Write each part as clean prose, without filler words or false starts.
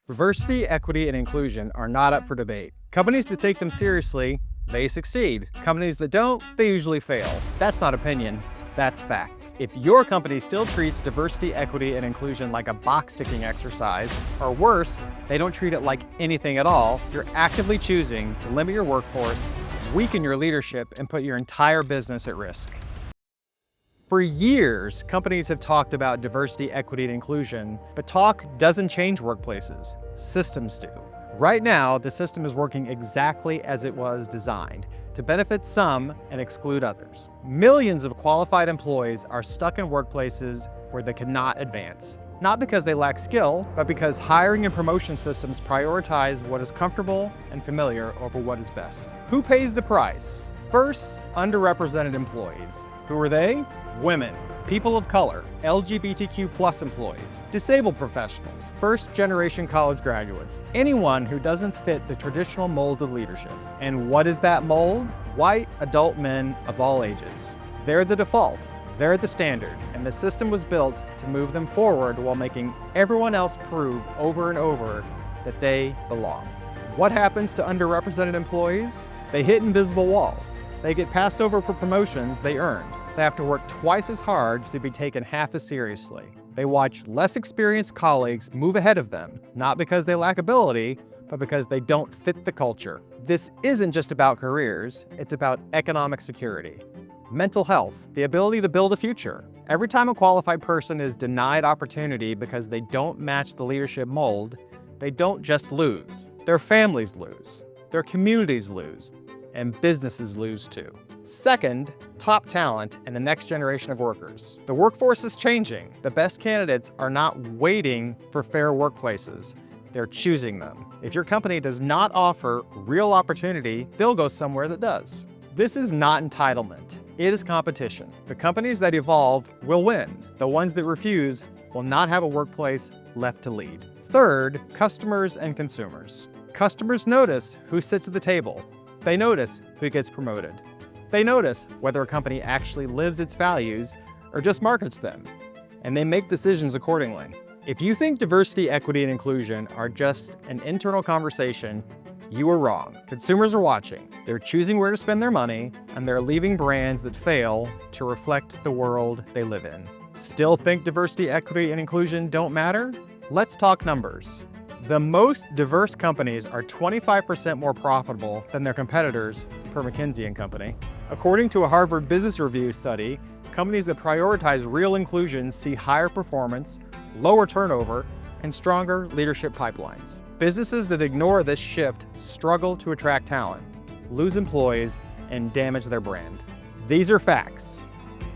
Diversity, equity, and inclusion are not up for debate. Companies that take them seriously, they succeed. Companies that don't, they usually fail. That's not opinion, that's fact. If your company still treats diversity, equity, and inclusion like a box-ticking exercise, or worse, they don't treat it like anything at all, you're actively choosing to limit your workforce, weaken your leadership, and put your entire business at risk. For years, companies have talked about diversity, equity, and inclusion, but talk doesn't change workplaces. Systems do. Right now, the system is working exactly as it was designed, to benefit some and exclude others. Millions of qualified employees are stuck in workplaces where they cannot advance. Not because they lack skill, but because hiring and promotion systems prioritize what is comfortable and familiar over what is best. Who pays the price? First, underrepresented employees. Who are they? Women, people of color, LGBTQ+ employees, disabled professionals, first-generation college graduates, anyone who doesn't fit the traditional mold of leadership. And what is that mold? White adult men of all ages. They're the default, they're the standard, and the system was built to move them forward while making everyone else prove over and over that they belong. What happens to underrepresented employees? They hit invisible walls. They get passed over for promotions they earned. They have to work twice as hard to be taken half as seriously. They watch less experienced colleagues move ahead of them, not because they lack ability, but because they don't fit the culture. This isn't just about careers, it's about economic security. Mental health, the ability to build a future. Every time a qualified person is denied opportunity because they don't match the leadership mold, they don't just lose. Their families lose, their communities lose, and businesses lose too. Second, top talent and the next generation of workers. The workforce is changing. The best candidates are not waiting for fair workplaces. They're choosing them. If your company does not offer real opportunity, they'll go somewhere that does. This is not entitlement. It is competition. The companies that evolve will win. The ones that refuse will not have a workplace left to lead. Third, customers and consumers. Customers notice who sits at the table. They notice who gets promoted. They notice whether a company actually lives its values or just markets them, and they make decisions accordingly. If you think diversity, equity, and inclusion are just an internal conversation, you are wrong. Consumers are watching. They're choosing where to spend their money, and they're leaving brands that fail to reflect the world they live in. Still think diversity, equity, and inclusion don't matter? Let's talk numbers. The most diverse companies are 25% more profitable than their competitors, per McKinsey & Company. According to a Harvard Business Review study, companies that prioritize real inclusion see higher performance, lower turnover, and stronger leadership pipelines. Businesses that ignore this shift struggle to attract talent, lose employees, and damage their brand. These are facts,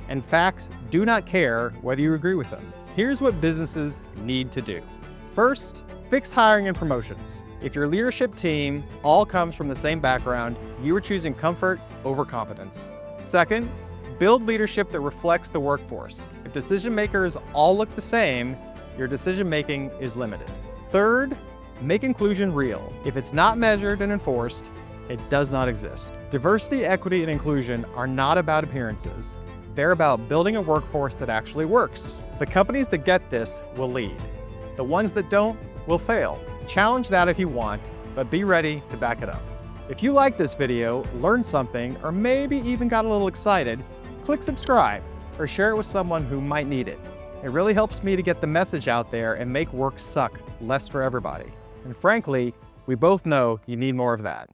and facts do not care whether you agree with them. Here's what businesses need to do. First, fix hiring and promotions. If your leadership team all comes from the same background, you are choosing comfort over competence. Second, build leadership that reflects the workforce. If decision makers all look the same, your decision making is limited. Third, make inclusion real. If it's not measured and enforced, it does not exist. Diversity, equity, and inclusion are not about appearances. They're about building a workforce that actually works. The companies that get this will lead. The ones that don't will fail. Challenge that if you want, but be ready to back it up. If you like this video, learned something, or maybe even got a little excited, click subscribe or share it with someone who might need it. It really helps me to get the message out there and make work suck less for everybody. And frankly, we both know you need more of that.